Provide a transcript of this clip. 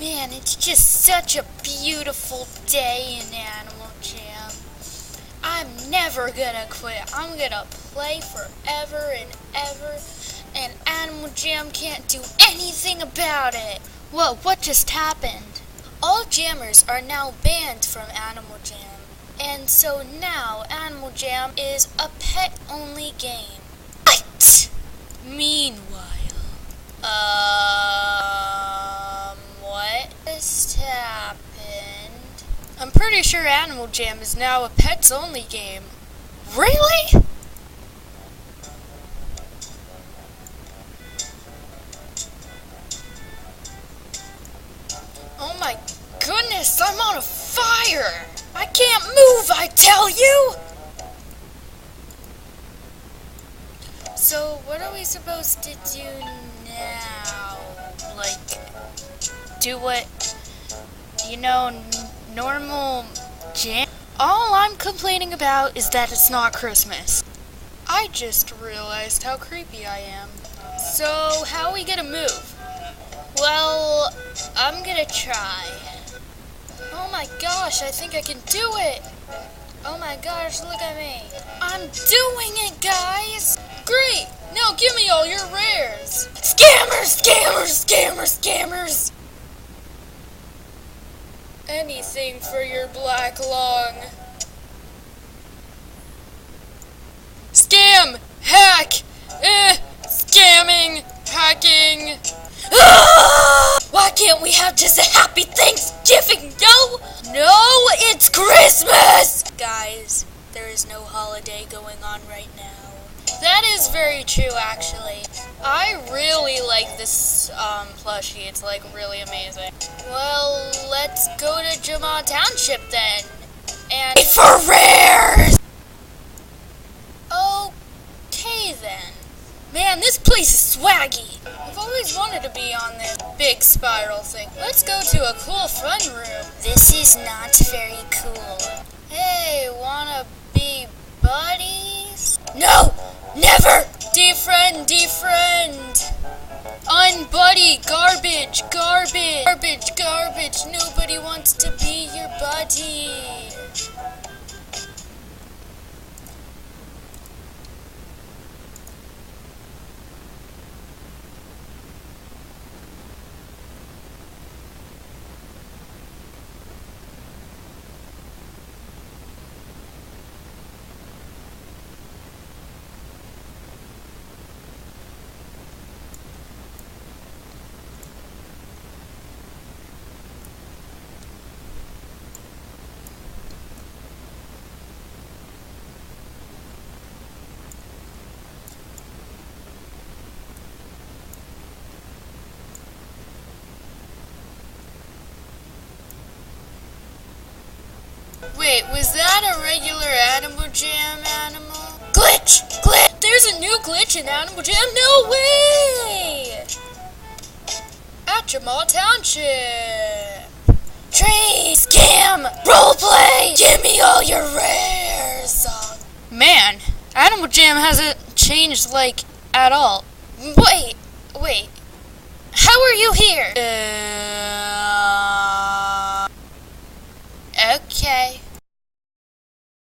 Man, it's just such a beautiful day in Animal Jam. I'm never gonna quit. I'm gonna play forever and ever, and Animal Jam can't do anything about it. Whoa, what just happened? All jammers are now banned from Animal Jam, and so now Animal Jam is a pet-only game. Meanwhile, what just happened? I'm pretty sure Animal Jam is now a pets-only game. Really? Oh my goodness, I'm on a fire! I can't move, I tell you! So, what are we supposed to do now? Do what, normal jam? All I'm complaining about is that it's not Christmas. I just realized how creepy I am. So, how are we gonna move? Well, I'm gonna try. Oh my gosh, I think I can do it! Oh my gosh, look at me. I'm doing it, guys! Great! Now give me all your rares! Scammers! Scammers! Scammers! Scammers! Anything for your black lung. Scam! Hack! Scamming! Hacking! Ah! Why can't we have just a happy Thanksgiving? No, it's Christmas! Guys, there is no holiday going on right now. That is very true, actually. I really like this plushie. It's really amazing. Well, let's go to Jamal Township then. And wait for rares! Okay then. Man, this place is swaggy. I've always wanted to be on this big spiral thing. Let's go to a cool fun room. This is not very cool. Hey, wanna be buddies? No! Never! Defriend, defriend! Unbuddy, garbage, garbage! Garbage, garbage, nobody wants to be your buddy! Wait, was that a regular Animal Jam animal? Glitch! Glitch! There's a new glitch in Animal Jam? No way! At Jamal Township! Tree! Scam! Roleplay! Give me all your rares! Man, Animal Jam hasn't changed, at all. Wait. How are you here? Okay.